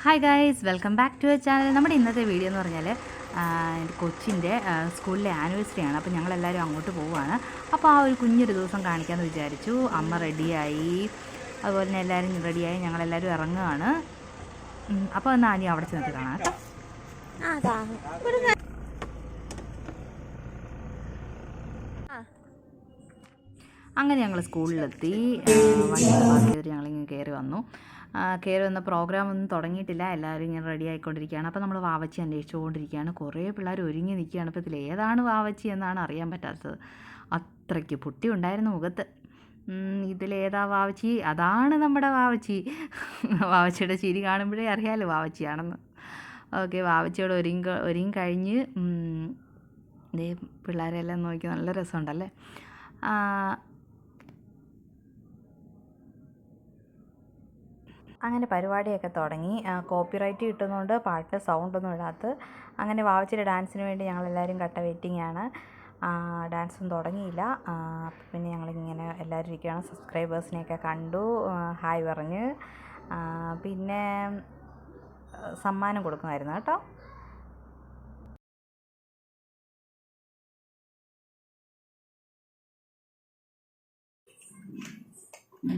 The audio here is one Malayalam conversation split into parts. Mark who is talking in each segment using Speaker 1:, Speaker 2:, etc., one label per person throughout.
Speaker 1: Hi guys, welcome back to a channel. നമ്മുടെ ഇന്നത്തെ വീഡിയോ എന്ന് പറഞ്ഞാൽ കൊച്ചിൻ്റെ സ്കൂളിലെ ആനിവേഴ്സറിയാണ്. അപ്പോൾ ഞങ്ങളെല്ലാവരും അങ്ങോട്ട് പോവുകയാണ്. അപ്പോൾ ആ ഒരു കുഞ്ഞൊരു ദിവസം കാണിക്കാമെന്ന് വിചാരിച്ചു. അമ്മ റെഡിയായി, അതുപോലെ തന്നെ എല്ലാവരും റെഡിയായി, ഞങ്ങളെല്ലാവരും ഇറങ്ങുകയാണ്. അപ്പോൾ എന്നാൽ ആദ്യം അവിടെ ചെന്നിട്ട് കാണാം കേട്ടോ. അങ്ങനെ ഞങ്ങൾ സ്കൂളിലെത്തി. വണ്ടി പാർക്ക് ചെയ്തിട്ട് ഞങ്ങളിങ്ങനെ കയറി വന്നു. കയറി വന്ന പ്രോഗ്രാം ഒന്നും തുടങ്ങിയിട്ടില്ല, എല്ലാവരും ഇങ്ങനെ റെഡി ആയിക്കൊണ്ടിരിക്കുകയാണ്. അപ്പോൾ നമ്മൾ വാവച്ചി അന്വേഷിച്ചുകൊണ്ടിരിക്കുകയാണ്. കുറേ പിള്ളേർ ഒരുങ്ങി നിൽക്കുകയാണ്. അപ്പോൾ ഇതിൽ ഏതാണ് വാവച്ചി എന്നാണ് അറിയാൻ പറ്റാത്തത്. അത്രയ്ക്ക് പൊട്ടി ഉണ്ടായിരുന്നു മുഖത്ത്. ഇതിലേതാ വാവച്ചി? അതാണ് നമ്മുടെ വാവച്ചി. വാവച്ചിയുടെ ചിരി കാണുമ്പോഴേ അറിയാമല്ലോ വാവച്ചിയാണെന്ന്. ഓക്കെ, വാവച്ചിയോട് ഒരുങ്ങി കഴിഞ്ഞ് ഇതേ പിള്ളേരെല്ലാം നോക്കി നല്ല രസമുണ്ടല്ലേ. അങ്ങനെ പരിപാടിയൊക്കെ തുടങ്ങി. കോപ്പിറൈറ്റ് കിട്ടുന്നതുകൊണ്ട് പാട്ടിന് സൗണ്ടൊന്നും ഇടാത്ത. അങ്ങനെ വാവച്ചിയുടെ ഡാൻസിന് വേണ്ടി ഞങ്ങളെല്ലാവരും കട്ട വെയിറ്റിംഗ് ആണ്. ഡാൻസൊന്നും തുടങ്ങിയില്ല. പിന്നെ ഞങ്ങളിങ്ങനെ എല്ലാവരും ഇരിക്കുകയാണ്. സബ്സ്ക്രൈബേഴ്സിനെയൊക്കെ കണ്ടു, ഹായ് പറഞ്ഞ്. പിന്നെ സമ്മാനം കൊടുക്കുമായിരുന്നു കേട്ടോ.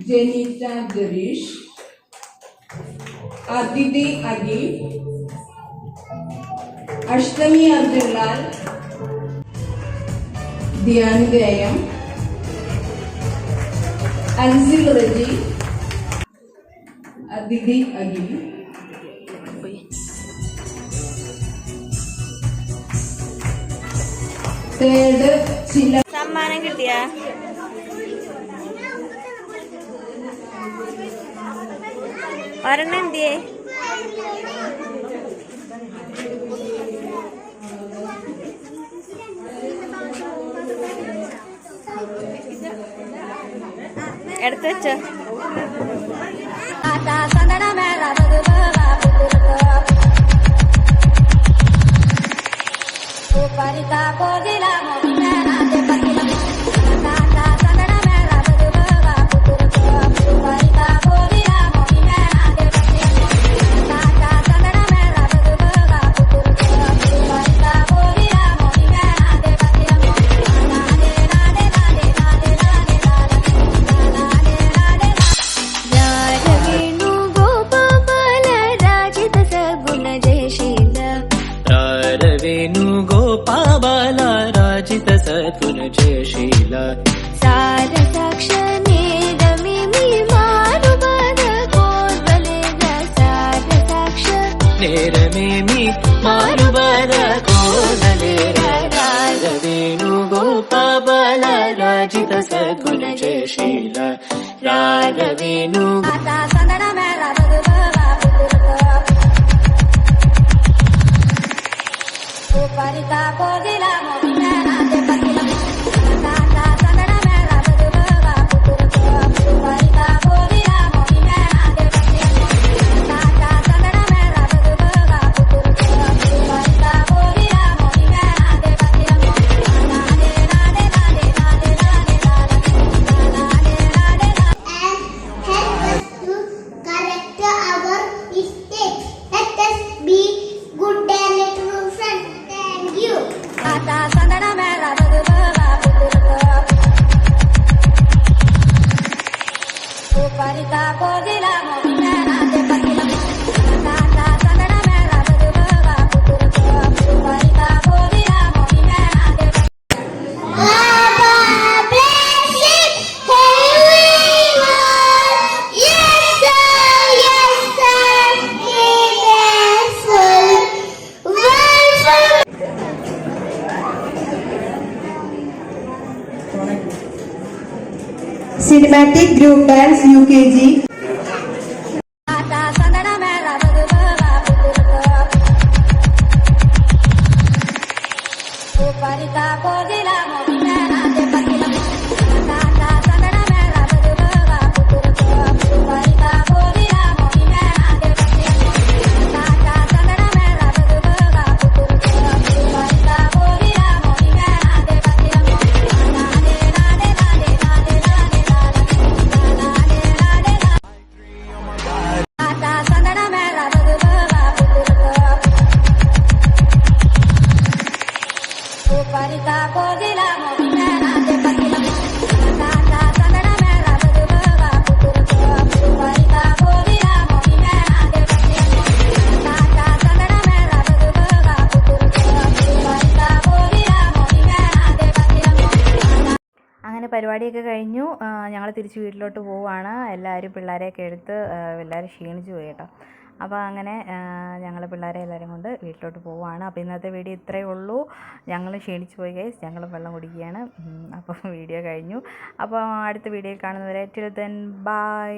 Speaker 2: ജെനിറ്റ ഗരീഷ്, അതിഥി അഗി, അഷ്ടമി അബ്ദുള്ളാൽ, ധ്യാൻ ഗ്രയം, അൻസിൽ റജി, അതിഥി അഗി. തേർഡ് ചില
Speaker 3: സമ്മാനം കിട്ടിയ ഒരെണ്ണം എന്തിയേ? എടുത്തു വെച്ചോ.
Speaker 4: सद्गुण जयशीला
Speaker 3: सार साक्षने रमी मी मारु बद कोर्वले सार साक्ष
Speaker 4: नेरमे मी मारु बद कोर्वले रारवेणु गोपाल राजित सद्गुण जयशीला रारवेणु
Speaker 3: संदन मेरा परिता पोदिला
Speaker 2: Cinematic Group Dance UKG.
Speaker 1: അങ്ങനെ പരിപാടിയൊക്കെ കഴിഞ്ഞു. ഞങ്ങൾ തിരിച്ച് വീട്ടിലോട്ട് പോവുകയാണ്. എല്ലാവരും പിള്ളേരെയൊക്കെ എടുത്ത് എല്ലാവരും ക്ഷീണിച്ച് പോയി കേട്ടോ. അപ്പോൾ അങ്ങനെ ഞങ്ങൾ പിള്ളേരെ എല്ലാവരും കൊണ്ട് വീട്ടിലോട്ട് പോവുകയാണ്. അപ്പോൾ ഇന്നത്തെ വീഡിയോ ഇത്രയേ ഉള്ളൂ. ഞങ്ങൾ ക്ഷീണിച്ച് പോയി ഗൈസ്, ഞങ്ങൾ വെള്ളം കുടിക്കുകയാണ്. അപ്പോൾ വീഡിയോ കഴിഞ്ഞു. അപ്പോൾ അടുത്ത വീഡിയോയിൽ കാണുന്നവരെ ടിൽ ദെൻ ബൈ.